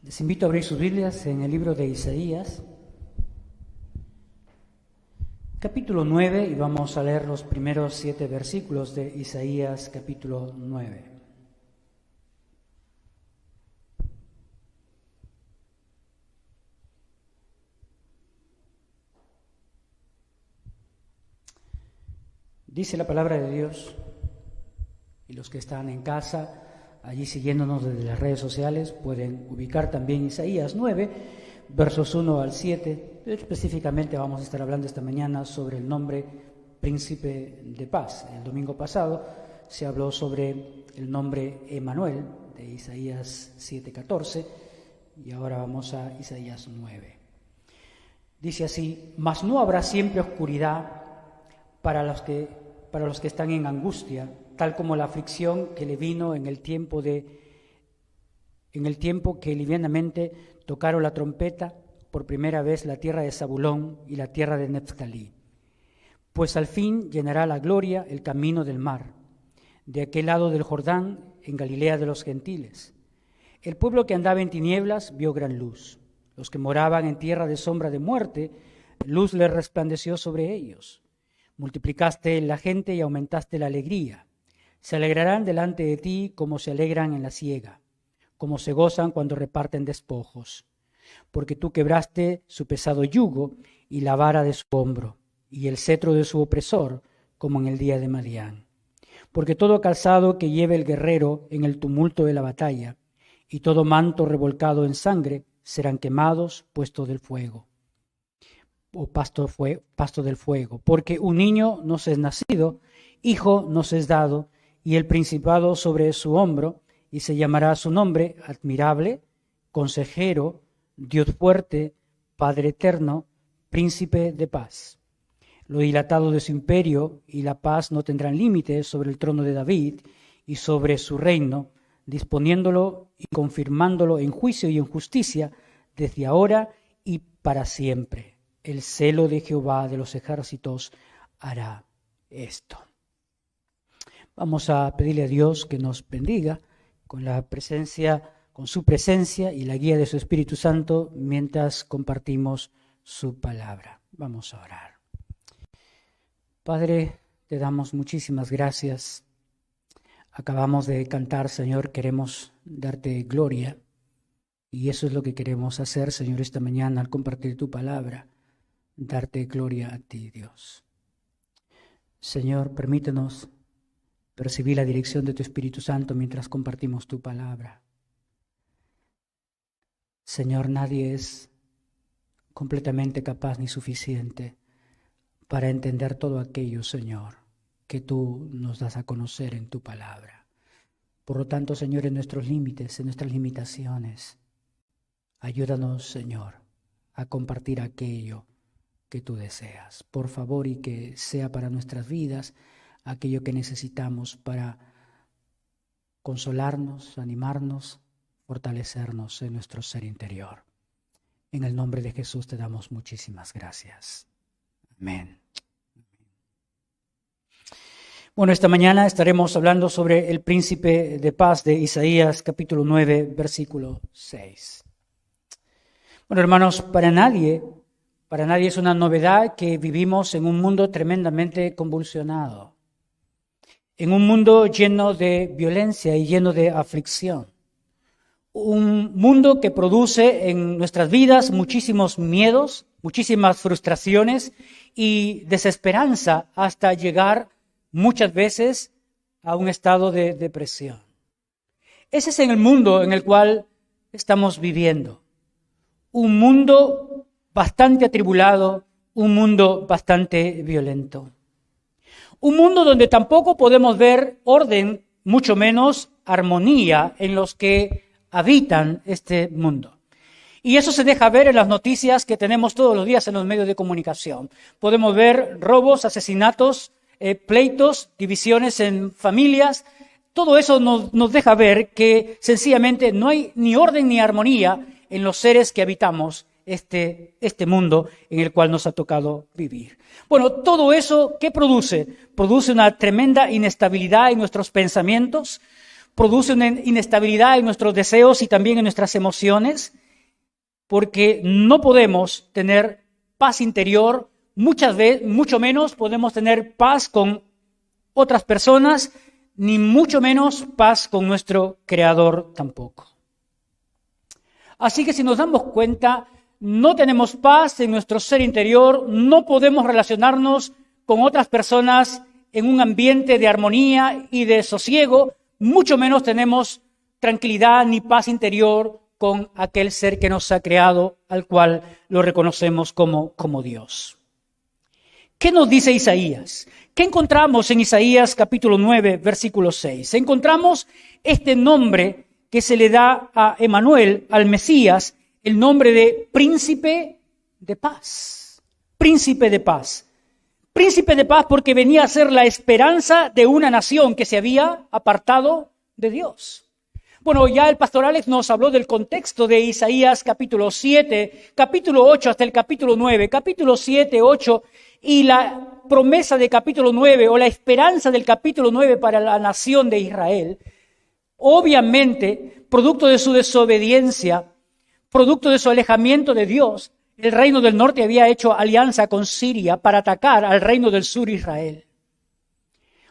Les invito a abrir sus Biblias en el libro de Isaías, capítulo 9, y vamos a leer los primeros 7 versículos de Isaías capítulo 9. Dice la palabra de Dios, y los que están en casa, allí siguiéndonos desde las redes sociales, pueden ubicar también Isaías 9, versos 1 al 7. Específicamente vamos a estar hablando esta mañana sobre el nombre Príncipe de Paz. El domingo pasado se habló sobre el nombre Emanuel, de Isaías 7:14, y ahora vamos a Isaías 9. Dice así: mas no habrá siempre oscuridad para los que están en angustia, tal como la aflicción que le vino en el tiempo que livianamente tocaron la trompeta por primera vez la tierra de Zabulón y la tierra de Neftalí. Pues al fin llenará la gloria el camino del mar, de aquel lado del Jordán, en Galilea de los gentiles. El pueblo que andaba en tinieblas vio gran luz. Los que moraban en tierra de sombra de muerte, luz les resplandeció sobre ellos. Multiplicaste la gente y aumentaste la alegría. Se alegrarán delante de ti como se alegran en la siega, como se gozan cuando reparten despojos. Porque tú quebraste su pesado yugo y la vara de su hombro, y el cetro de su opresor, como en el día de Madián. Porque todo calzado que lleve el guerrero en el tumulto de la batalla, y todo manto revolcado en sangre, serán quemados, puestos del fuego, o pasto del fuego. Porque un niño nos es nacido, hijo nos es dado, y el principado sobre su hombro, y se llamará su nombre admirable, consejero, Dios fuerte, Padre eterno, Príncipe de paz. Lo dilatado de su imperio y la paz no tendrán límites sobre el trono de David y sobre su reino, disponiéndolo y confirmándolo en juicio y en justicia desde ahora y para siempre. El celo de Jehová de los ejércitos hará esto. Vamos a pedirle a Dios que nos bendiga con su presencia y la guía de su Espíritu Santo mientras compartimos su palabra. Vamos a orar. Padre, te damos muchísimas gracias. Acabamos de cantar, Señor, queremos darte gloria, y eso es lo que queremos hacer, Señor, esta mañana al compartir tu palabra, darte gloria a ti, Dios. Señor, permítenos percibir la dirección de tu Espíritu Santo mientras compartimos tu palabra. Señor, nadie es completamente capaz ni suficiente para entender todo aquello, Señor, que tú nos das a conocer en tu palabra. Por lo tanto, Señor, en nuestros límites, en nuestras limitaciones, ayúdanos, Señor, a compartir aquello que tú deseas. Por favor, y que sea para nuestras vidas aquello que necesitamos para consolarnos, animarnos, fortalecernos en nuestro ser interior. En el nombre de Jesús te damos muchísimas gracias. Amén. Bueno, esta mañana estaremos hablando sobre el príncipe de paz de Isaías capítulo 9, versículo 6. Bueno, hermanos, para nadie es una novedad que vivimos en un mundo tremendamente convulsionado, en un mundo lleno de violencia y lleno de aflicción. Un mundo que produce en nuestras vidas muchísimos miedos, muchísimas frustraciones y desesperanza hasta llegar muchas veces a un estado de depresión. Ese es el mundo en el cual estamos viviendo. Un mundo bastante atribulado, un mundo bastante violento. Un mundo donde tampoco podemos ver orden, mucho menos armonía en los que habitan este mundo. Y eso se deja ver en las noticias que tenemos todos los días en los medios de comunicación. Podemos ver robos, asesinatos, pleitos, divisiones en familias. Todo eso nos deja ver que sencillamente no hay ni orden ni armonía en los seres que habitamos este mundo en el cual nos ha tocado vivir. Bueno, todo eso, ¿qué produce? Produce una tremenda inestabilidad en nuestros pensamientos, produce una inestabilidad en nuestros deseos y también en nuestras emociones, porque no podemos tener paz interior, muchas veces, mucho menos podemos tener paz con otras personas, ni mucho menos paz con nuestro Creador tampoco. Así que si nos damos cuenta, no tenemos paz en nuestro ser interior, no podemos relacionarnos con otras personas en un ambiente de armonía y de sosiego, mucho menos tenemos tranquilidad ni paz interior con aquel ser que nos ha creado, al cual lo reconocemos como Dios. ¿Qué nos dice Isaías? ¿Qué encontramos en Isaías capítulo 9, versículo 6? Encontramos este nombre que se le da a Emmanuel, al Mesías, el nombre de Príncipe de Paz. Príncipe de Paz. Príncipe de Paz porque venía a ser la esperanza de una nación que se había apartado de Dios. Bueno, ya el pastor Alex nos habló del contexto de Isaías capítulo 7, capítulo 8 hasta el capítulo 9, capítulo 7, 8 y la promesa de capítulo 9 o la esperanza del capítulo 9 para la nación de Israel. Obviamente, producto de su desobediencia, producto de su alejamiento de Dios, el reino del norte había hecho alianza con Siria para atacar al reino del sur, Israel.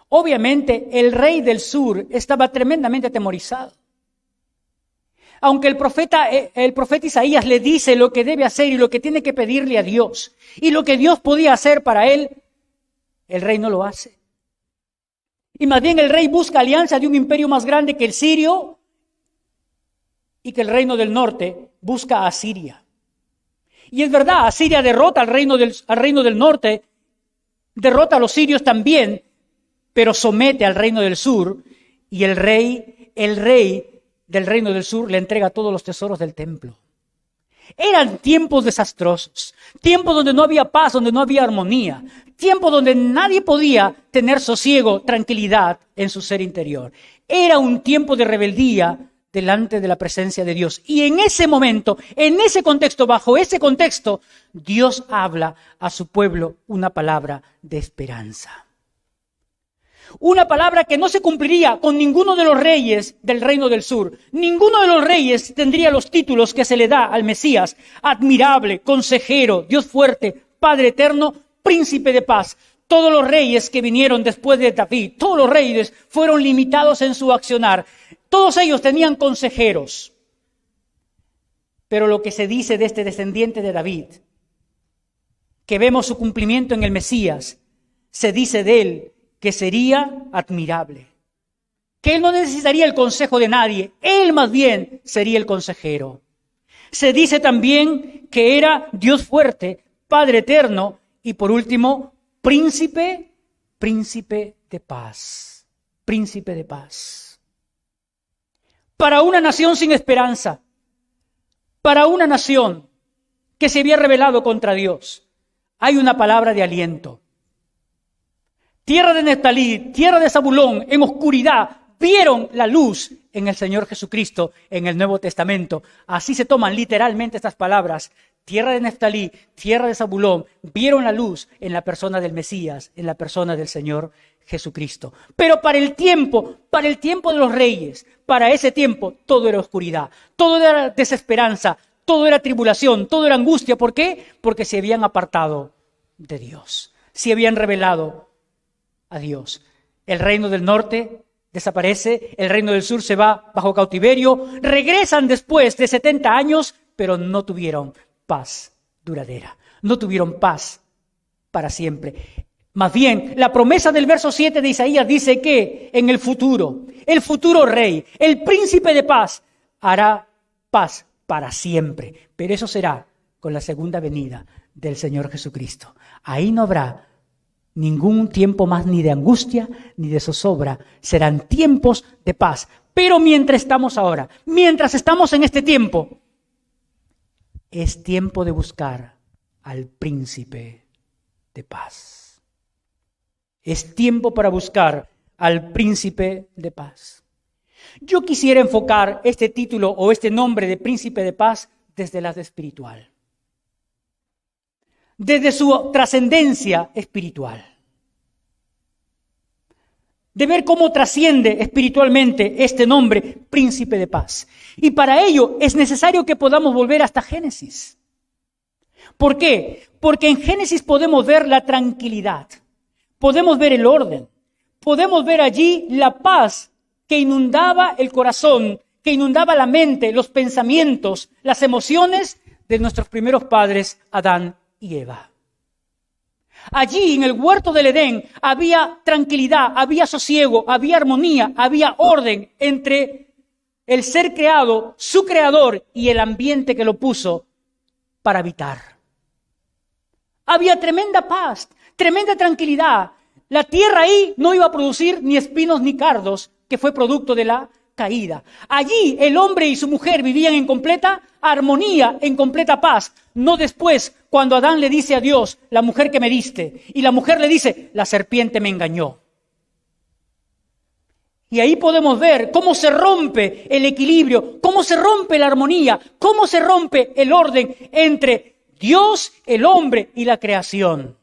Obviamente, el rey del sur estaba tremendamente atemorizado. Aunque el profeta Isaías le dice lo que debe hacer y lo que tiene que pedirle a Dios, y lo que Dios podía hacer para él, el rey no lo hace. Y más bien el rey busca alianza de un imperio más grande que el sirio, y que el reino del norte busca a Asiria. Y es verdad, Asiria derrota al reino del norte, derrota a los sirios también, pero somete al reino del sur, y el rey del reino del sur le entrega todos los tesoros del templo. Eran tiempos desastrosos, tiempos donde no había paz, donde no había armonía, tiempos donde nadie podía tener sosiego, tranquilidad en su ser interior. Era un tiempo de rebeldía delante de la presencia de Dios. Y en ese momento, en ese contexto, bajo ese contexto, Dios habla a su pueblo una palabra de esperanza. Una palabra que no se cumpliría con ninguno de los reyes del reino del sur. Ninguno de los reyes tendría los títulos que se le da al Mesías: admirable, consejero, Dios fuerte, Padre eterno, príncipe de paz. Todos los reyes que vinieron después de David, todos los reyes fueron limitados en su accionar. Todos ellos tenían consejeros. Pero lo que se dice de este descendiente de David, que vemos su cumplimiento en el Mesías, se dice de él que sería admirable, que él no necesitaría el consejo de nadie, él más bien sería el consejero. Se dice también que era Dios fuerte, Padre eterno y por último, príncipe de paz, príncipe de paz. Para una nación sin esperanza, para una nación que se había rebelado contra Dios, hay una palabra de aliento. Tierra de Neftalí, tierra de Zabulón, en oscuridad, vieron la luz en el Señor Jesucristo en el Nuevo Testamento. Así se toman literalmente estas palabras. Tierra de Neftalí, tierra de Zabulón, vieron la luz en la persona del Mesías, en la persona del Señor Jesucristo. Pero para el tiempo de los reyes, para ese tiempo, todo era oscuridad, todo era desesperanza, todo era tribulación, todo era angustia. ¿Por qué? Porque se habían apartado de Dios, se habían rebelado a Dios. El reino del norte desaparece, el reino del sur se va bajo cautiverio, regresan después de 70 años, pero no tuvieron paz duradera, no tuvieron paz para siempre. Más bien, la promesa del verso 7 de Isaías dice que en el futuro rey, el príncipe de paz, hará paz para siempre, pero eso será con la segunda venida del Señor Jesucristo. Ahí no habrá ningún tiempo más ni de angustia ni de zozobra, serán tiempos de paz. Pero mientras estamos en este tiempo, es tiempo de buscar al príncipe de paz. Es tiempo para buscar al príncipe de paz. Yo quisiera enfocar este título o este nombre de príncipe de paz desde el lado espiritual, desde su trascendencia espiritual. de ver cómo trasciende espiritualmente este nombre, Príncipe de Paz. Y para ello es necesario que podamos volver hasta Génesis. ¿Por qué? Porque en Génesis podemos ver la tranquilidad, podemos ver el orden, podemos ver allí la paz que inundaba el corazón, que inundaba la mente, los pensamientos, las emociones de nuestros primeros padres, Adán y Eva. Allí en el huerto del Edén había tranquilidad, había sosiego, había armonía, había orden entre el ser creado, su creador y el ambiente que lo puso para habitar. Había tremenda paz, tremenda tranquilidad. La tierra ahí no iba a producir ni espinos ni cardos, que fue producto de la caída. Allí el hombre y su mujer vivían en completa armonía, en completa paz. No después, cuando Adán le dice a Dios, la mujer que me diste, y la mujer le dice, la serpiente me engañó. Y ahí podemos ver cómo se rompe el equilibrio, cómo se rompe la armonía, cómo se rompe el orden entre Dios, el hombre y la creación.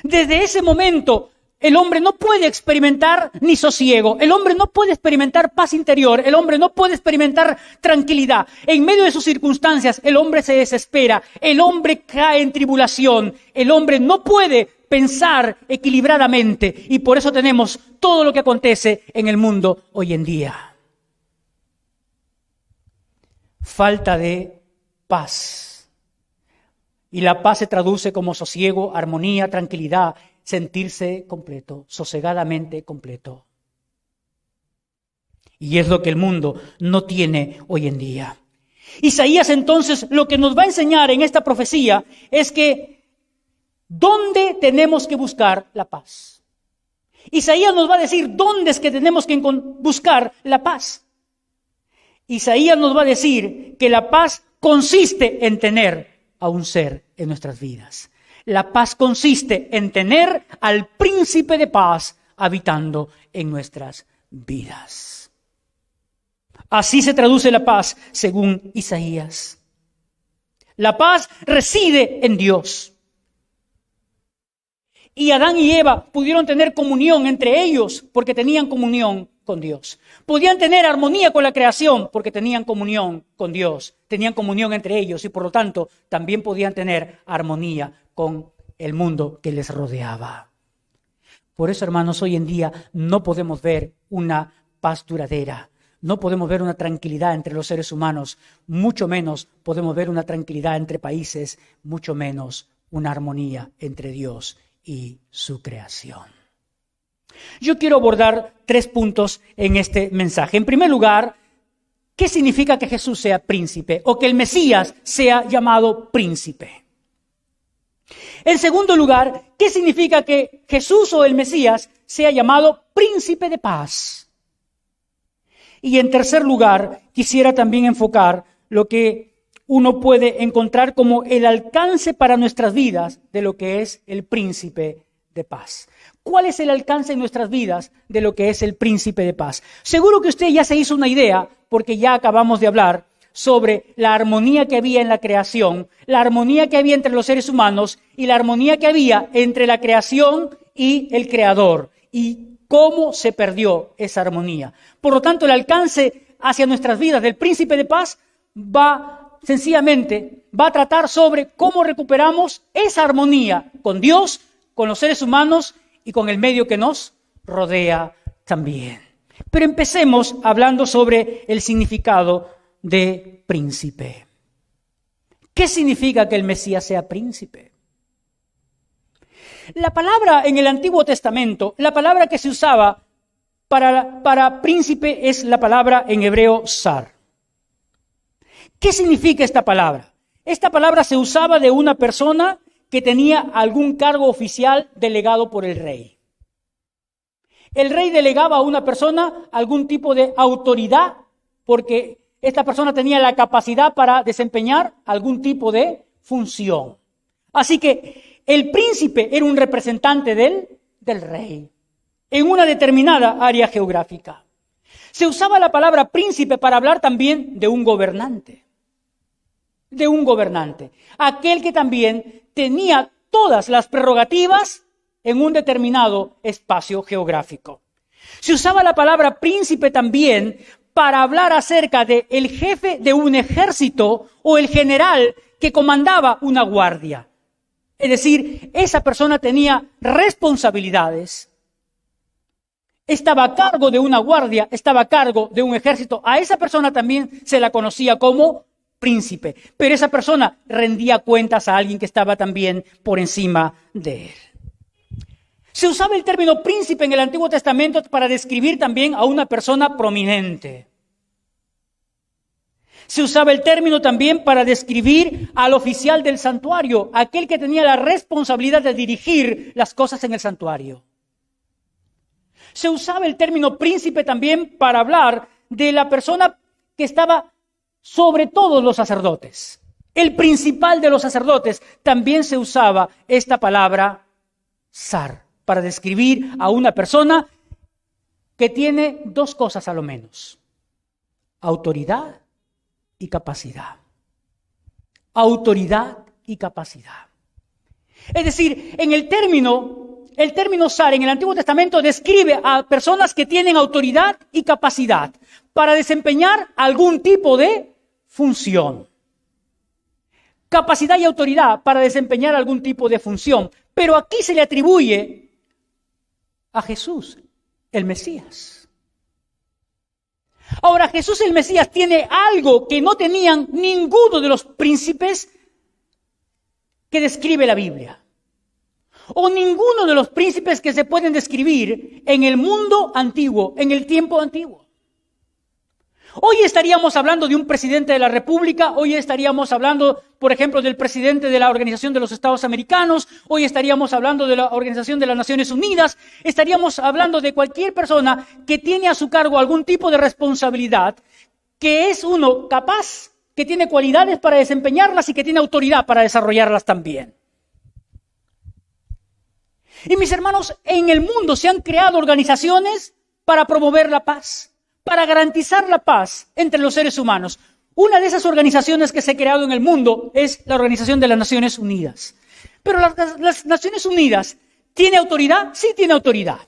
Desde ese momento, el hombre no puede experimentar ni sosiego, el hombre no puede experimentar paz interior, el hombre no puede experimentar tranquilidad. En medio de sus circunstancias, el hombre se desespera, el hombre cae en tribulación, el hombre no puede pensar equilibradamente y por eso tenemos todo lo que acontece en el mundo hoy en día. Falta de paz. Y la paz se traduce como sosiego, armonía, tranquilidad, sentirse completo, sosegadamente completo. Y es lo que el mundo no tiene hoy en día. Isaías entonces lo que nos va a enseñar en esta profecía es que ¿dónde tenemos que buscar la paz? Isaías nos va a decir dónde es que tenemos que buscar la paz. Isaías nos va a decir que la paz consiste en tener a un ser en nuestras vidas. La paz consiste en tener al Príncipe de Paz habitando en nuestras vidas. Así se traduce la paz según Isaías. La paz reside en Dios. Y Adán y Eva pudieron tener comunión entre ellos porque tenían comunión con Dios. Podían tener armonía con la creación porque tenían comunión con Dios. Tenían comunión entre ellos y por lo tanto también podían tener armonía con el mundo que les rodeaba. Por eso, hermanos, hoy en día no podemos ver una paz duradera. No podemos ver una tranquilidad entre los seres humanos. Mucho menos podemos ver una tranquilidad entre países. Mucho menos una armonía entre Dios y su creación. Yo quiero abordar 3 puntos en este mensaje. En primer lugar, ¿qué significa que Jesús sea príncipe o que el Mesías sea llamado príncipe? En segundo lugar, ¿qué significa que Jesús o el Mesías sea llamado príncipe de paz? Y en tercer lugar, quisiera también enfocar lo que uno puede encontrar como el alcance para nuestras vidas de lo que es el príncipe de paz. ¿Cuál es el alcance en nuestras vidas de lo que es el príncipe de paz? Seguro que usted ya se hizo una idea, porque ya acabamos de hablar sobre la armonía que había en la creación, la armonía que había entre los seres humanos y la armonía que había entre la creación y el Creador, y cómo se perdió esa armonía. Por lo tanto, el alcance hacia nuestras vidas del príncipe de paz sencillamente va a tratar sobre cómo recuperamos esa armonía con Dios, con los seres humanos y con el medio que nos rodea también. Pero empecemos hablando sobre el significado de príncipe. ¿Qué significa que el Mesías sea príncipe? La palabra en el Antiguo Testamento, la palabra que se usaba para príncipe es la palabra en hebreo zar. ¿Qué significa esta palabra? Esta palabra se usaba de una persona que tenía algún cargo oficial delegado por el rey. El rey delegaba a una persona algún tipo de autoridad porque esta persona tenía la capacidad para desempeñar algún tipo de función. Así que el príncipe era un representante del rey en una determinada área geográfica. Se usaba la palabra príncipe para hablar también de un gobernante. Aquel que también tenía todas las prerrogativas en un determinado espacio geográfico. Se usaba la palabra príncipe también para hablar acerca de el jefe de un ejército o el general que comandaba una guardia. Es decir, esa persona tenía responsabilidades, estaba a cargo de una guardia, estaba a cargo de un ejército. A esa persona también se la conocía como príncipe, pero esa persona rendía cuentas a alguien que estaba también por encima de él. Se usaba el término príncipe en el Antiguo Testamento para describir también a una persona prominente. Se usaba el término también para describir al oficial del santuario, aquel que tenía la responsabilidad de dirigir las cosas en el santuario. Se usaba el término príncipe también para hablar de la persona que estaba sobre todos los sacerdotes. El principal de los sacerdotes. También se usaba esta palabra zar para describir a una persona que tiene dos cosas a lo menos: autoridad y capacidad. Autoridad y capacidad. Es decir, en el término zar en el Antiguo Testamento describe a personas que tienen autoridad y capacidad para desempeñar algún tipo de función. Capacidad y autoridad para desempeñar algún tipo de función. Pero aquí se le atribuye a Jesús, el Mesías. Ahora, Jesús el Mesías tiene algo que no tenían ninguno de los príncipes que describe la Biblia, o ninguno de los príncipes que se pueden describir en el mundo antiguo, en el tiempo antiguo. Hoy estaríamos hablando de un presidente de la República, hoy estaríamos hablando, por ejemplo, del presidente de la Organización de los Estados Americanos, hoy estaríamos hablando de la Organización de las Naciones Unidas, estaríamos hablando de cualquier persona que tiene a su cargo algún tipo de responsabilidad, que es uno capaz, que tiene cualidades para desempeñarlas y que tiene autoridad para desarrollarlas también. Y mis hermanos, en el mundo se han creado organizaciones para promover la paz, para garantizar la paz entre los seres humanos. Una de esas organizaciones que se ha creado en el mundo es la Organización de las Naciones Unidas. Pero las Naciones Unidas, ¿tiene autoridad? Sí tiene autoridad.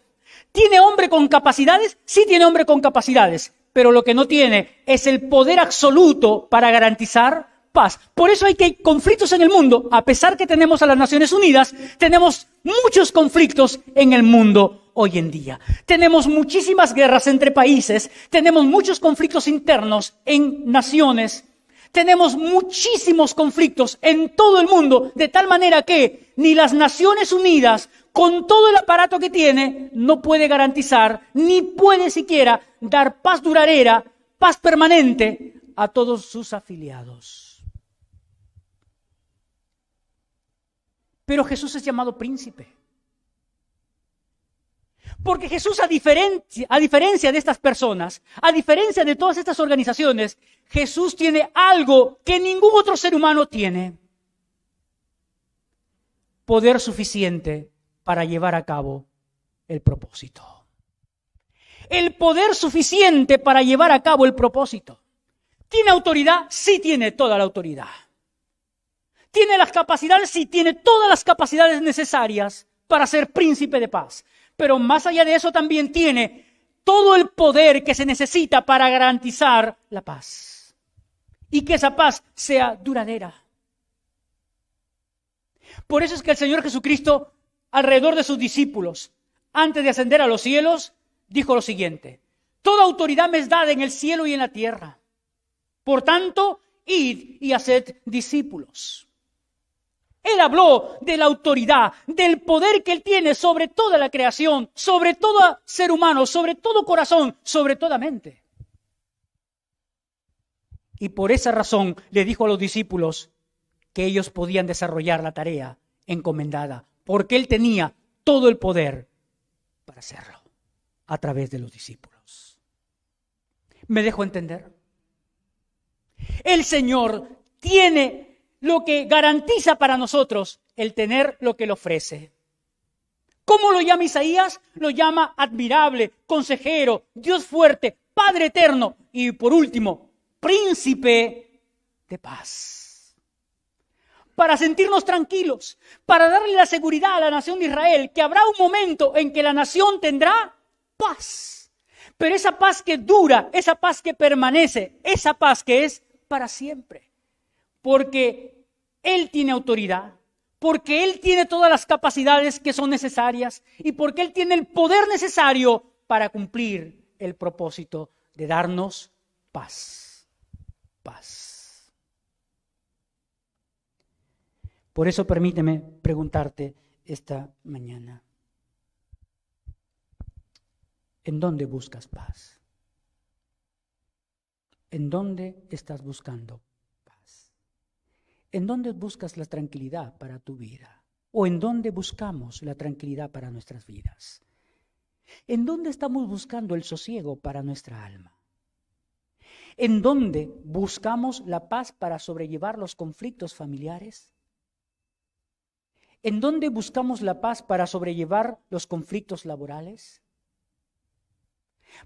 ¿Tiene hombre con capacidades? Sí tiene hombre con capacidades. Pero lo que no tiene es el poder absoluto para garantizar paz. Por eso hay que hay conflictos en el mundo. A pesar que tenemos a las Naciones Unidas, tenemos muchos conflictos en el mundo hoy en día. Tenemos muchísimas guerras entre países, tenemos muchos conflictos internos en naciones, tenemos muchísimos conflictos en todo el mundo, de tal manera que ni las Naciones Unidas, con todo el aparato que tiene, no puede garantizar, ni puede siquiera dar paz duradera, paz permanente a todos sus afiliados. Pero Jesús es llamado príncipe. Porque Jesús, a diferencia de estas personas, a diferencia de todas estas organizaciones, Jesús tiene algo que ningún otro ser humano tiene: poder suficiente para llevar a cabo el propósito. El poder suficiente para llevar a cabo el propósito. ¿Tiene autoridad? Sí tiene toda la autoridad. ¿Tiene las capacidades? Sí tiene todas las capacidades necesarias para ser príncipe de paz. Pero más allá de eso también tiene todo el poder que se necesita para garantizar la paz. Y que esa paz sea duradera. Por eso es que el Señor Jesucristo, alrededor de sus discípulos, antes de ascender a los cielos, dijo lo siguiente: toda autoridad me es dada en el cielo y en la tierra. Por tanto, id y haced discípulos. Él habló de la autoridad, del poder que Él tiene sobre toda la creación, sobre todo ser humano, sobre todo corazón, sobre toda mente. Y por esa razón le dijo a los discípulos que ellos podían desarrollar la tarea encomendada, porque Él tenía todo el poder para hacerlo a través de los discípulos. ¿Me dejo entender? El Señor tiene lo que garantiza para nosotros el tener lo que Él ofrece. ¿Cómo lo llama Isaías? Lo llama admirable, consejero, Dios fuerte, Padre eterno y, por último, príncipe de paz. para sentirnos tranquilos, para darle la seguridad a la nación de Israel, que habrá un momento en que la nación tendrá paz. Pero esa paz que dura, esa paz que permanece, esa paz que es para siempre. Porque Él tiene autoridad, porque Él tiene todas las capacidades que son necesarias y porque Él tiene el poder necesario para cumplir el propósito de darnos paz. Paz. Por eso permíteme preguntarte esta mañana, ¿en dónde buscas paz? ¿En dónde estás buscando paz? ¿En dónde buscas la tranquilidad para tu vida? ¿O en dónde buscamos la tranquilidad para nuestras vidas? ¿En dónde estamos buscando el sosiego para nuestra alma? ¿En dónde buscamos la paz para sobrellevar los conflictos familiares? ¿En dónde buscamos la paz para sobrellevar los conflictos laborales?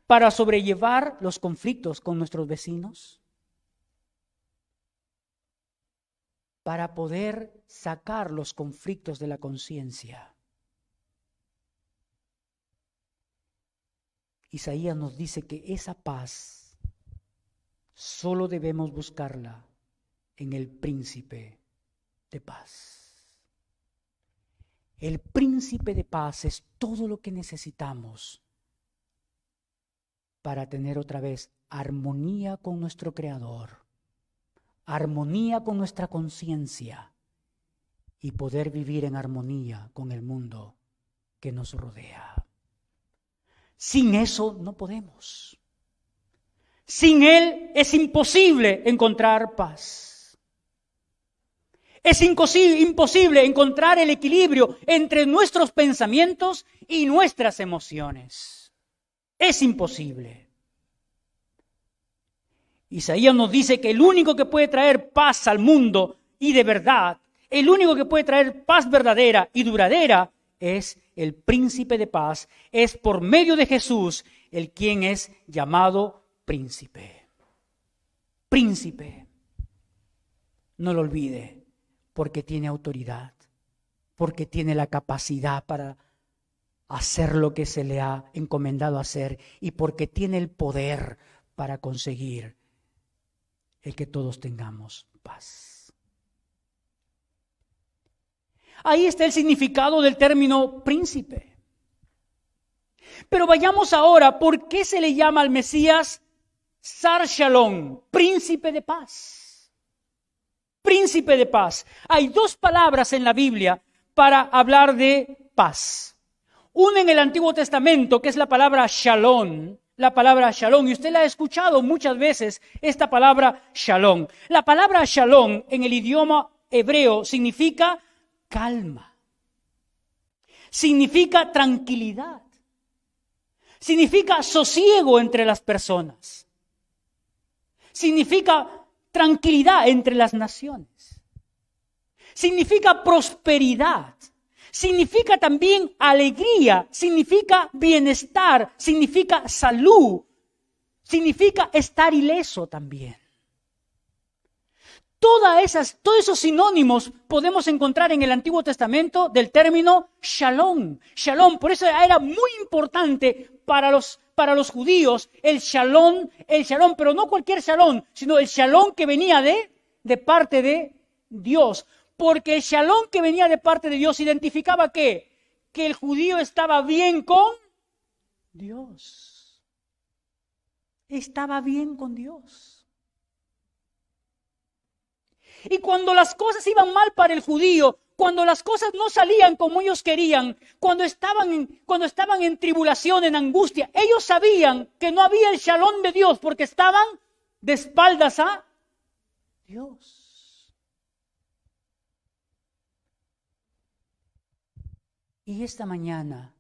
¿Para sobrellevar los conflictos con nuestros vecinos? ¿Para poder sacar los conflictos de la conciencia? Isaías nos dice que esa paz solo debemos buscarla en el príncipe de paz. El príncipe de paz es todo lo que necesitamos para tener otra vez armonía con nuestro Creador, armonía con nuestra conciencia y poder vivir en armonía con el mundo que nos rodea. Sin eso no podemos. Sin Él es imposible encontrar paz. Es imposible encontrar el equilibrio entre nuestros pensamientos y nuestras emociones. Es imposible. Isaías nos dice que el único que puede traer paz al mundo y de verdad, el único que puede traer paz verdadera y duradera es el príncipe de paz, es por medio de Jesús el quien es llamado príncipe. Príncipe. No lo olvide, porque tiene autoridad, porque tiene la capacidad para hacer lo que se le ha encomendado hacer y porque tiene el poder para conseguir el que todos tengamos paz. Ahí está el significado del término príncipe. Pero vayamos ahora, ¿por qué se le llama al Mesías Sar Shalom, príncipe de paz? Príncipe de paz. Hay dos palabras en la Biblia para hablar de paz. Una en el Antiguo Testamento, que es la palabra shalom, y usted la ha escuchado muchas veces, esta palabra shalom. La palabra shalom en el idioma hebreo significa calma, significa tranquilidad, significa sosiego entre las personas, significa tranquilidad entre las naciones, significa prosperidad, significa también alegría, significa bienestar, significa salud, significa estar ileso también. Todos esos sinónimos podemos encontrar en el Antiguo Testamento del término shalom. Shalom, por eso era muy importante para los judíos el shalom, pero no cualquier shalom, sino el shalom que venía de parte de Dios. Porque el shalom que venía de parte de Dios identificaba ¿qué? Que el judío estaba bien con Dios. Estaba bien con Dios. Y cuando las cosas iban mal para el judío, cuando las cosas no salían como ellos querían, cuando estaban en tribulación, en angustia, ellos sabían que no había el shalom de Dios porque estaban de espaldas a Dios. Y esta mañana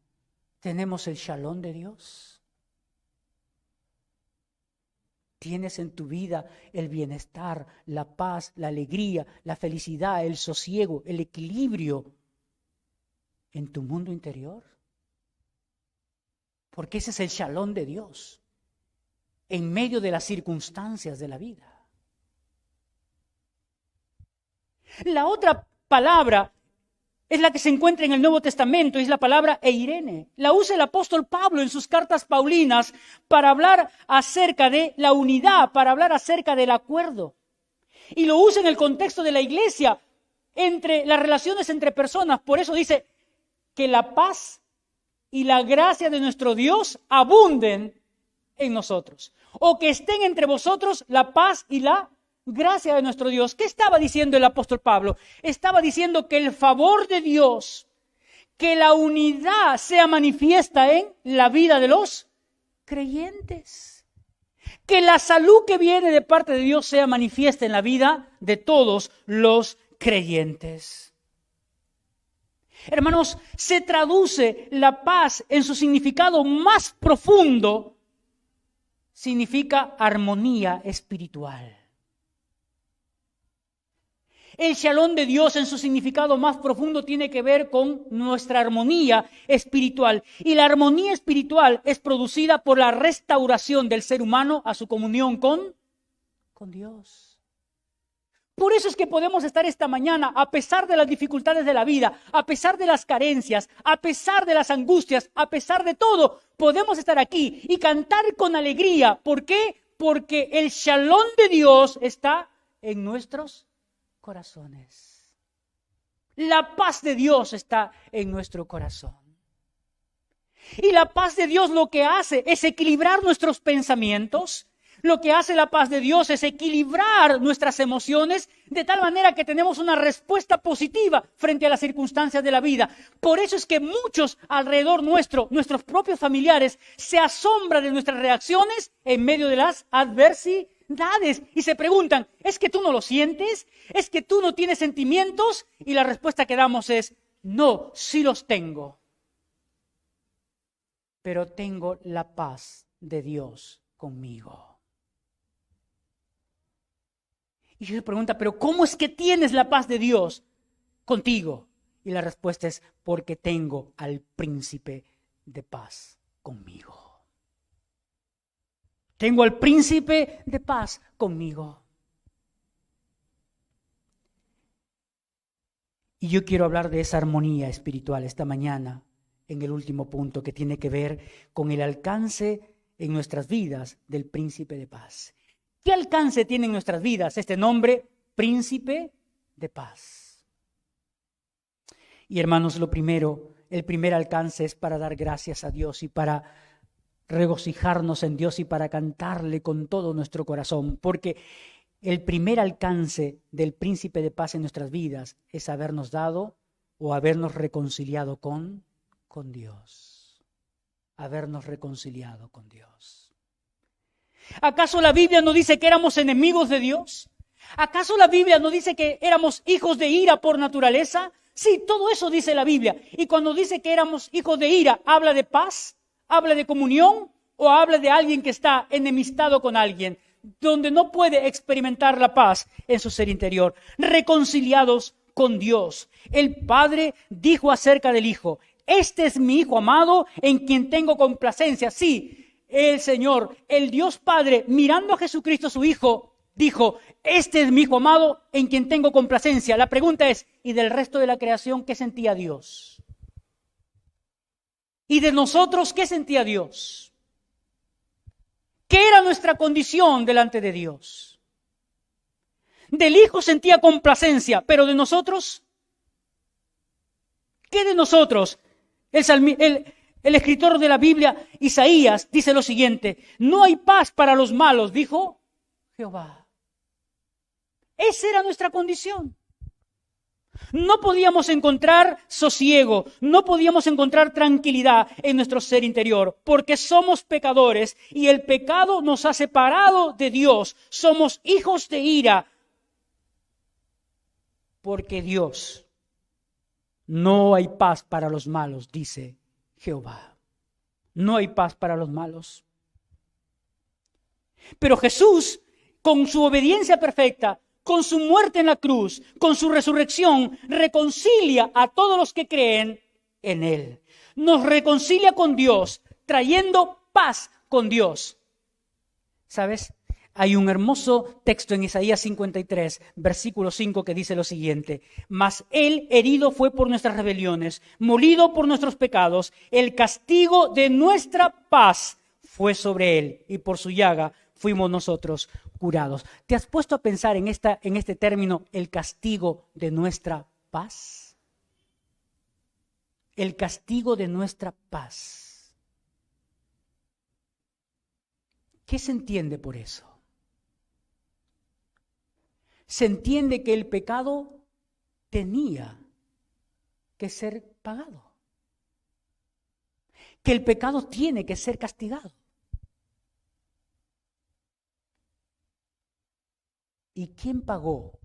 tenemos el shalom de Dios. Tienes en tu vida el bienestar, la paz, la alegría, la felicidad, el sosiego, el equilibrio en tu mundo interior. Porque ese es el shalom de Dios en medio de las circunstancias de la vida. La otra palabra es la que se encuentra en el Nuevo Testamento, es la palabra eirene. La usa el apóstol Pablo en sus cartas paulinas para hablar acerca de la unidad, para hablar acerca del acuerdo. Y lo usa en el contexto de la iglesia, entre las relaciones entre personas. Por eso dice que la paz y la gracia de nuestro Dios abunden en nosotros. O que estén entre vosotros la paz y la gracia de nuestro Dios. ¿Qué estaba diciendo el apóstol Pablo? Estaba diciendo que el favor de Dios, que la unidad sea manifiesta en la vida de los creyentes. Que la salud que viene de parte de Dios sea manifiesta en la vida de todos los creyentes. Hermanos, se traduce la paz en su significado más profundo, significa armonía espiritual. El shalom de Dios en su significado más profundo tiene que ver con nuestra armonía espiritual. Y la armonía espiritual es producida por la restauración del ser humano a su comunión con Dios. Por eso es que podemos estar esta mañana, a pesar de las dificultades de la vida, a pesar de las carencias, a pesar de las angustias, a pesar de todo, podemos estar aquí y cantar con alegría. ¿Por qué? Porque el shalom de Dios está en nuestros corazones. La paz de Dios está en nuestro corazón. Y la paz de Dios lo que hace es equilibrar nuestros pensamientos. Lo que hace la paz de Dios es equilibrar nuestras emociones de tal manera que tenemos una respuesta positiva frente a las circunstancias de la vida. Por eso es que muchos alrededor nuestro, nuestros propios familiares, se asombran de nuestras reacciones en medio de las adversidades. Y se preguntan, ¿es que tú no lo sientes? ¿Es que tú no tienes sentimientos? Y la respuesta que damos es, no, sí los tengo. Pero tengo la paz de Dios conmigo. Y se pregunta, ¿pero cómo es que tienes la paz de Dios contigo? Y la respuesta es, porque tengo al príncipe de paz conmigo. Tengo al príncipe de paz conmigo. Y yo quiero hablar de esa armonía espiritual esta mañana, en el último punto, que tiene que ver con el alcance en nuestras vidas del príncipe de paz. ¿Qué alcance tiene en nuestras vidas este nombre, príncipe de paz? Y hermanos, el primer alcance es para dar gracias a Dios y para regocijarnos en Dios y para cantarle con todo nuestro corazón, porque el primer alcance del príncipe de paz en nuestras vidas es habernos dado o habernos reconciliado con Dios. Habernos reconciliado con Dios. ¿Acaso la Biblia no dice que éramos enemigos de Dios? ¿Acaso la Biblia no dice que éramos hijos de ira por naturaleza? Sí, todo eso dice la Biblia. Y cuando dice que éramos hijos de ira, ¿habla de paz? ¿Habla de comunión o habla de alguien que está enemistado con alguien, donde no puede experimentar la paz en su ser interior? Reconciliados con Dios. El Padre dijo acerca del Hijo, este es mi Hijo amado en quien tengo complacencia. Sí, el Señor, el Dios Padre, mirando a Jesucristo su Hijo, dijo, este es mi Hijo amado en quien tengo complacencia. La pregunta es, ¿y del resto de la creación qué sentía Dios? ¿Y de nosotros qué sentía Dios? ¿Qué era nuestra condición delante de Dios? Del Hijo sentía complacencia, pero de nosotros, ¿qué de nosotros? El escritor de la Biblia, Isaías, dice lo siguiente, no hay paz para los malos, dijo Jehová. Esa era nuestra condición. No podíamos encontrar sosiego, no podíamos encontrar tranquilidad en nuestro ser interior, porque somos pecadores y el pecado nos ha separado de Dios. Somos hijos de ira, porque Dios, no hay paz para los malos, dice Jehová. No hay paz para los malos. Pero Jesús, con su obediencia perfecta, con su muerte en la cruz, con su resurrección, reconcilia a todos los que creen en Él. Nos reconcilia con Dios, trayendo paz con Dios. ¿Sabes? Hay un hermoso texto en Isaías 53, versículo 5, que dice lo siguiente: mas él herido fue por nuestras rebeliones, molido por nuestros pecados, el castigo de nuestra paz fue sobre él, y por su llaga fuimos nosotros curados. ¿Te has puesto a pensar en este término, el castigo de nuestra paz? El castigo de nuestra paz. ¿Qué se entiende por eso? Se entiende que el pecado tenía que ser pagado, que el pecado tiene que ser castigado. ¿Y quién pagó?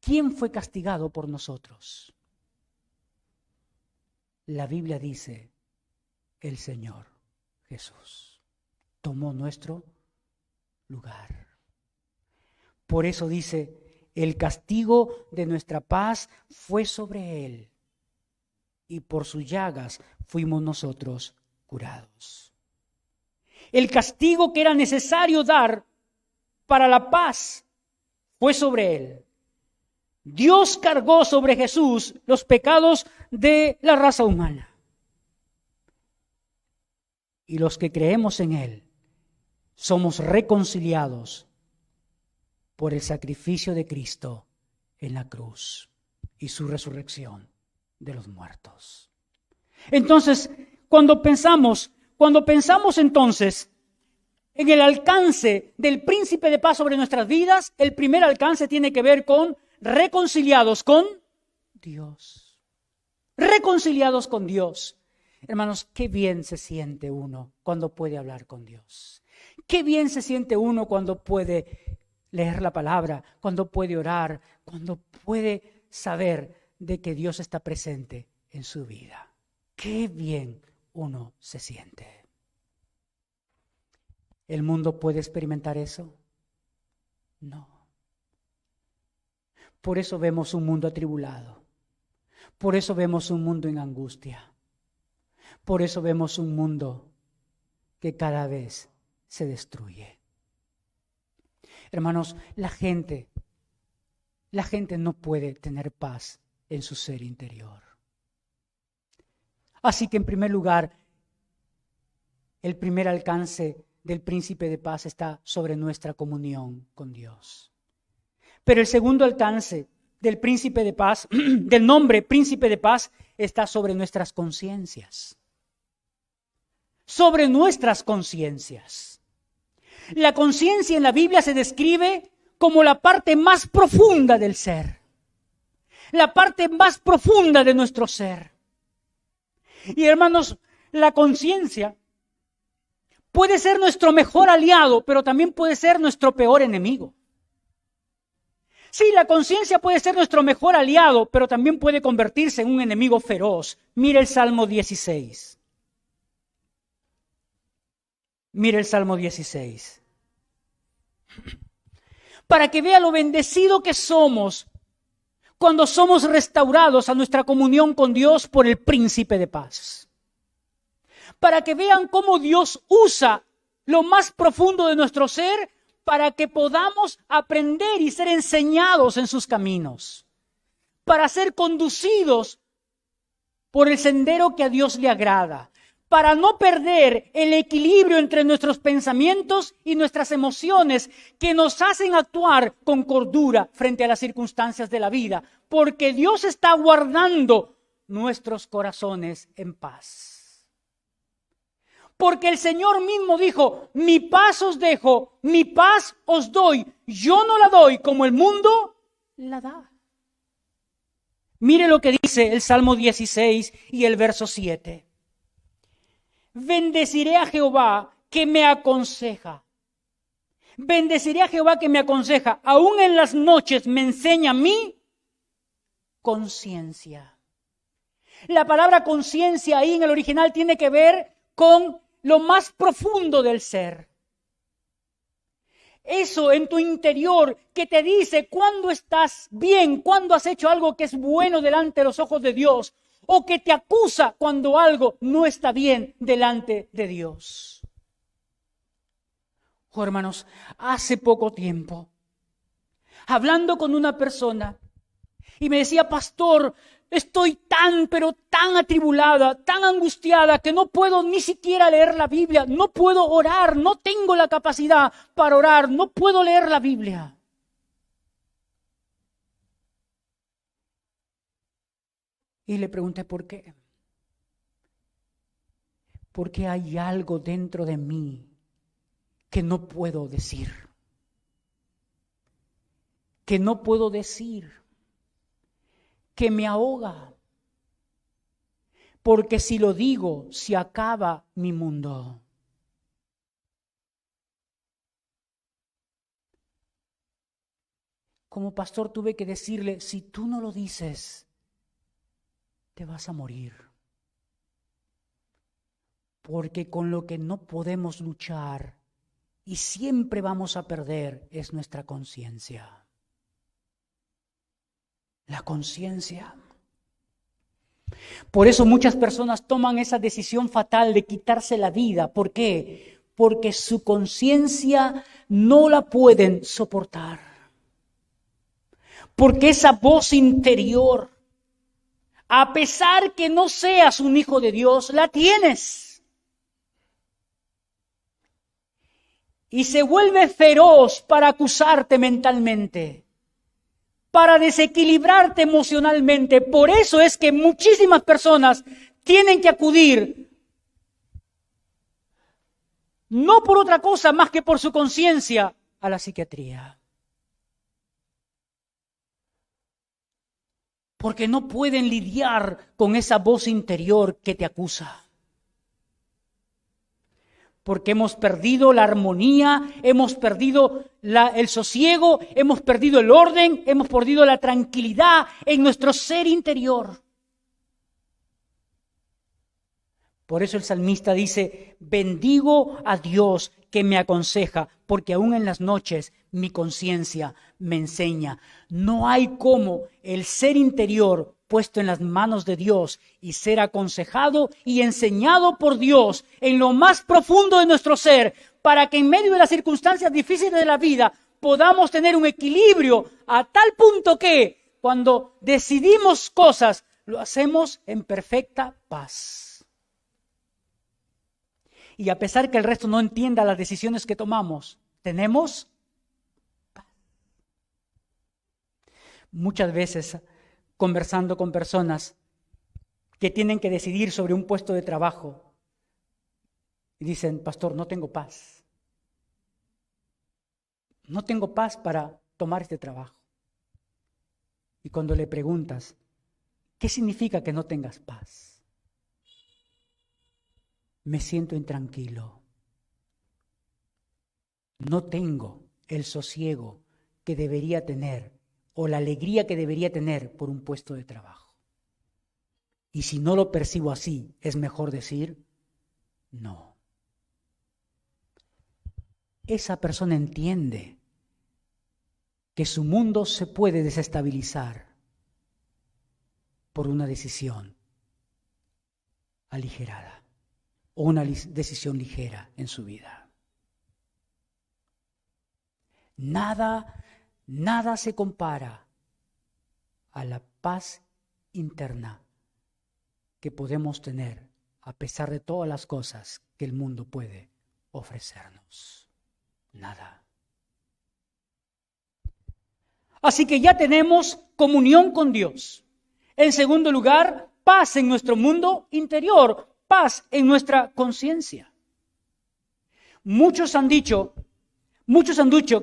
¿Quién fue castigado por nosotros? La Biblia dice, el Señor Jesús tomó nuestro lugar. Por eso dice, el castigo de nuestra paz fue sobre él, y por sus llagas fuimos nosotros curados. El castigo que era necesario dar para la paz fue sobre él. Dios cargó sobre Jesús los pecados de la raza humana. Y los que creemos en él somos reconciliados por el sacrificio de Cristo en la cruz y su resurrección de los muertos. Entonces, cuando pensamos entonces en el alcance del príncipe de paz sobre nuestras vidas, el primer alcance tiene que ver con reconciliados con Dios. Reconciliados con Dios. Hermanos, qué bien se siente uno cuando puede hablar con Dios. Qué bien se siente uno cuando puede leer la palabra, cuando puede orar, cuando puede saber de que Dios está presente en su vida. Qué bien uno se siente. ¿El mundo puede experimentar eso? No. Por eso vemos un mundo atribulado. Por eso vemos un mundo en angustia. Por eso vemos un mundo que cada vez se destruye. Hermanos, la gente no puede tener paz en su ser interior. Así que en primer lugar, el primer alcance del príncipe de paz está sobre nuestra comunión con Dios. Pero el segundo alcance del príncipe de paz, del nombre príncipe de paz, está sobre nuestras conciencias. Sobre nuestras conciencias. La conciencia en la Biblia se describe como la parte más profunda del ser. La parte más profunda de nuestro ser. Y hermanos, la conciencia puede ser nuestro mejor aliado, pero también puede ser nuestro peor enemigo. Sí, la conciencia puede ser nuestro mejor aliado, pero también puede convertirse en un enemigo feroz. Mire el Salmo 16. Mire el Salmo 16. Para que vea lo bendecido que somos cuando somos restaurados a nuestra comunión con Dios por el príncipe de paz. Para que vean cómo Dios usa lo más profundo de nuestro ser para que podamos aprender y ser enseñados en sus caminos. Para ser conducidos por el sendero que a Dios le agrada. Para no perder el equilibrio entre nuestros pensamientos y nuestras emociones que nos hacen actuar con cordura frente a las circunstancias de la vida, porque Dios está guardando nuestros corazones en paz. Porque el Señor mismo dijo, mi paz os dejo, mi paz os doy, yo no la doy como el mundo la da. Mire lo que dice el Salmo 16 y el verso 7. Bendeciré a Jehová que me aconseja. Bendeciré a Jehová que me aconseja. Aún en las noches me enseña mi conciencia. La palabra conciencia ahí en el original tiene que ver con lo más profundo del ser. Eso en tu interior que te dice cuándo estás bien, cuándo has hecho algo que es bueno delante de los ojos de Dios. O que te acusa cuando algo no está bien delante de Dios. Oh, hermanos, hace poco tiempo, hablando con una persona, y me decía, pastor, estoy tan, pero tan atribulada, tan angustiada, que no puedo ni siquiera leer la Biblia, no puedo orar, no tengo la capacidad para orar, no puedo leer la Biblia. Y le pregunté por qué. Porque hay algo dentro de mí que no puedo decir. Que no puedo decir. Que me ahoga. Porque si lo digo, se acaba mi mundo. Como pastor tuve que decirle, si tú no lo dices, te vas a morir. Porque con lo que no podemos luchar y siempre vamos a perder es nuestra conciencia. La conciencia. Por eso muchas personas toman esa decisión fatal de quitarse la vida. ¿Por qué? Porque su conciencia no la pueden soportar. Porque esa voz interior, a pesar que no seas un hijo de Dios, la tienes. Y se vuelve feroz para acusarte mentalmente, para desequilibrarte emocionalmente. Por eso es que muchísimas personas tienen que acudir, no por otra cosa más que por su conciencia, a la psiquiatría. Porque no pueden lidiar con esa voz interior que te acusa. Porque hemos perdido la armonía, hemos perdido el sosiego, hemos perdido el orden, hemos perdido la tranquilidad en nuestro ser interior. Por eso el salmista dice, bendigo a Dios que me aconseja, porque aún en las noches mi conciencia me enseña. No hay como el ser interior puesto en las manos de Dios y ser aconsejado y enseñado por Dios en lo más profundo de nuestro ser, para que en medio de las circunstancias difíciles de la vida podamos tener un equilibrio a tal punto que cuando decidimos cosas lo hacemos en perfecta paz. Y a pesar que el resto no entienda las decisiones que tomamos, tenemos paz. Muchas veces, conversando con personas que tienen que decidir sobre un puesto de trabajo, y dicen, pastor, no tengo paz. No tengo paz para tomar este trabajo. Y cuando le preguntas, ¿qué significa que no tengas paz? Me siento intranquilo. No tengo el sosiego que debería tener o la alegría que debería tener por un puesto de trabajo. Y si no lo percibo así, es mejor decir no. Esa persona entiende que su mundo se puede desestabilizar por una decisión aligerada o una decisión ligera en su vida. Nada se compara a la paz interna que podemos tener a pesar de todas las cosas que el mundo puede ofrecernos. Nada. Así que ya tenemos comunión con Dios. En segundo lugar, paz en nuestro mundo interior, paz en nuestra conciencia. Muchos han dicho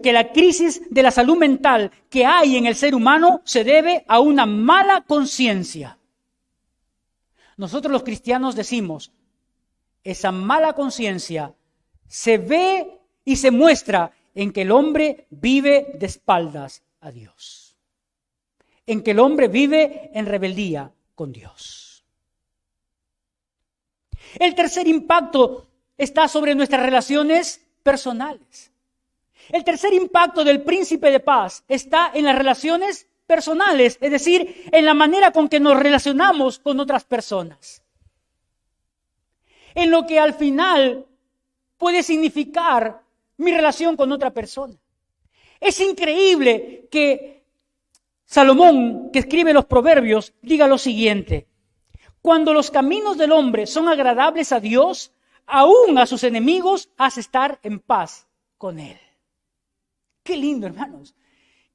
que la crisis de la salud mental que hay en el ser humano se debe a una mala conciencia. Nosotros los cristianos decimos, esa mala conciencia se ve y se muestra en que el hombre vive de espaldas a Dios, en que el hombre vive en rebeldía con Dios. El tercer impacto está sobre nuestras relaciones personales. El tercer impacto del príncipe de paz está en las relaciones personales, es decir, en la manera con que nos relacionamos con otras personas. En lo que al final puede significar mi relación con otra persona. Es increíble que Salomón, que escribe los Proverbios, diga lo siguiente: cuando los caminos del hombre son agradables a Dios, aún a sus enemigos hace estar en paz con él. Qué lindo, hermanos.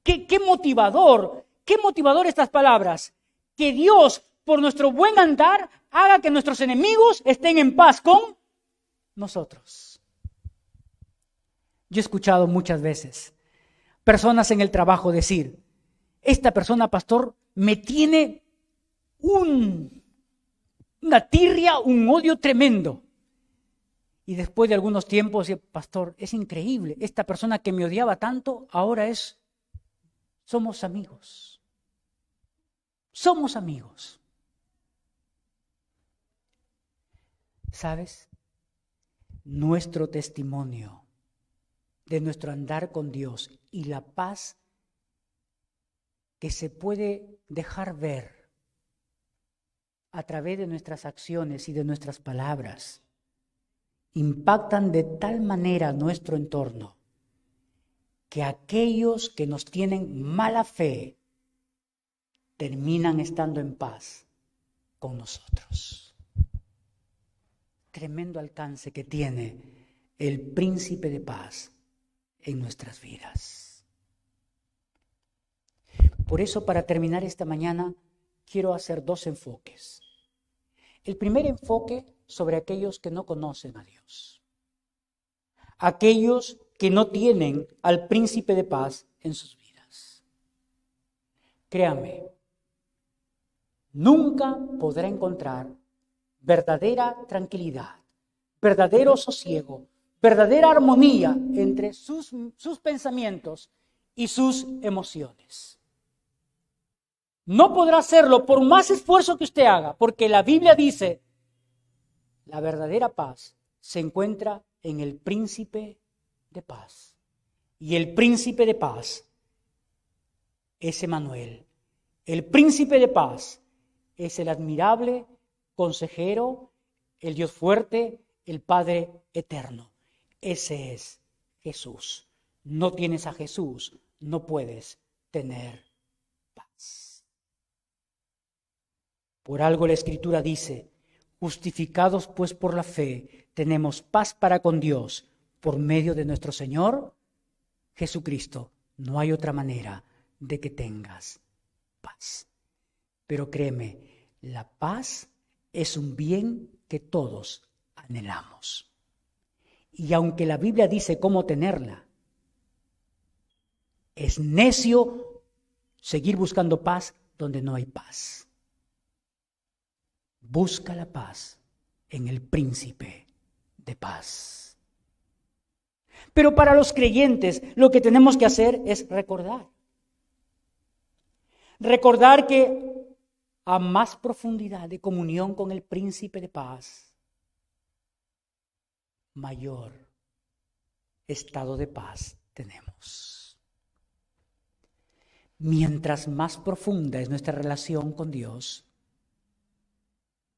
Qué motivador estas palabras. Que Dios, por nuestro buen andar, haga que nuestros enemigos estén en paz con nosotros. Yo he escuchado muchas veces personas en el trabajo decir: esta persona, pastor, me tiene una tirria, un odio tremendo. Y después de algunos tiempos, pastor, es increíble, esta persona que me odiaba tanto, ahora somos amigos. Somos amigos. ¿Sabes? Nuestro testimonio de nuestro andar con Dios y la paz que se puede dejar ver a través de nuestras acciones y de nuestras palabras impactan de tal manera nuestro entorno que aquellos que nos tienen mala fe terminan estando en paz con nosotros. Tremendo alcance que tiene el príncipe de paz en nuestras vidas. Por eso, para terminar esta mañana, quiero hacer dos enfoques. El primer enfoque sobre aquellos que no conocen a Dios. Aquellos que no tienen al príncipe de paz en sus vidas. Créame, nunca podrá encontrar verdadera tranquilidad, verdadero sosiego, verdadera armonía entre sus pensamientos y sus emociones. No podrá hacerlo por más esfuerzo que usted haga, porque la Biblia dice: la verdadera paz se encuentra en el príncipe de paz. Y el príncipe de paz es Emmanuel. El príncipe de paz es el admirable consejero, el Dios fuerte, el Padre eterno. Ese es Jesús. No tienes a Jesús, no puedes tener paz. Por algo la Escritura dice: justificados pues por la fe, tenemos paz para con Dios por medio de nuestro Señor Jesucristo. No hay otra manera de que tengas paz. Pero créeme, la paz es un bien que todos anhelamos. Y aunque la Biblia dice cómo tenerla, es necio seguir buscando paz donde no hay paz. Busca la paz en el príncipe de paz. Pero para los creyentes lo que tenemos que hacer es recordar. Recordar que a más profundidad de comunión con el príncipe de paz, mayor estado de paz tenemos. Mientras más profunda es nuestra relación con Dios,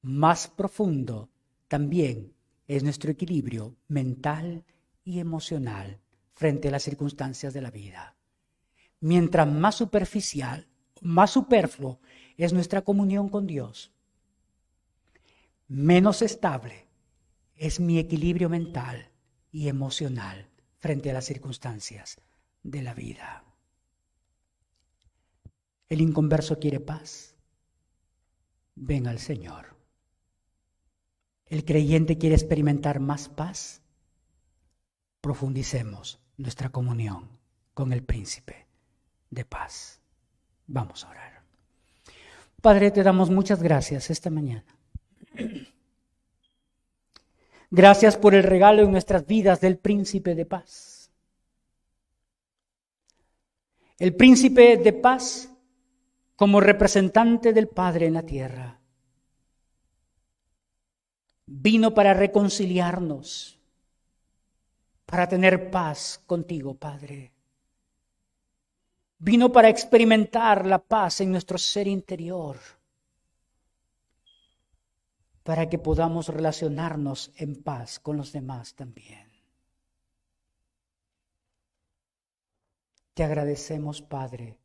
más profundo también es nuestro equilibrio mental y emocional frente a las circunstancias de la vida. Mientras más superficial, más superfluo es nuestra comunión con Dios, menos estable es mi equilibrio mental y emocional frente a las circunstancias de la vida. El inconverso quiere paz. Ven al Señor. El creyente quiere experimentar más paz. Profundicemos nuestra comunión con el príncipe de paz. Vamos a orar. Padre, te damos muchas gracias esta mañana. Gracias por el regalo en nuestras vidas del príncipe de paz. El príncipe de paz como representante del Padre en la tierra. Vino para reconciliarnos, para tener paz contigo, Padre. Vino para experimentar la paz en nuestro ser interior, para que podamos relacionarnos en paz con los demás también. Te agradecemos, Padre,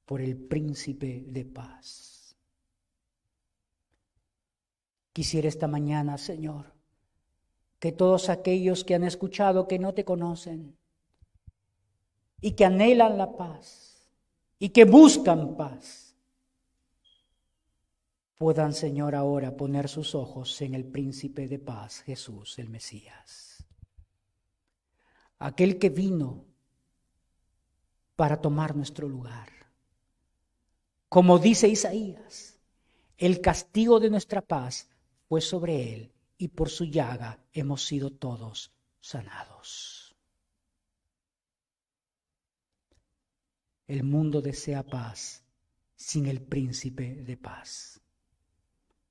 por el príncipe de paz. Quisiera esta mañana, Señor, que todos aquellos que han escuchado que no te conocen y que anhelan la paz y que buscan paz, puedan, Señor, ahora poner sus ojos en el príncipe de paz, Jesús, el Mesías. Aquel que vino para tomar nuestro lugar. Como dice Isaías, el castigo de nuestra paz fue sobre él y por su llaga hemos sido todos sanados. El mundo desea paz sin el príncipe de paz.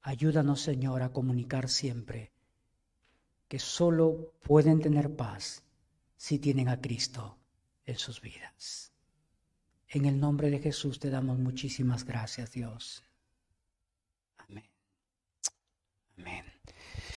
Ayúdanos, Señor, a comunicar siempre que solo pueden tener paz si tienen a Cristo en sus vidas. En el nombre de Jesús te damos muchísimas gracias, Dios. Amén. Amén.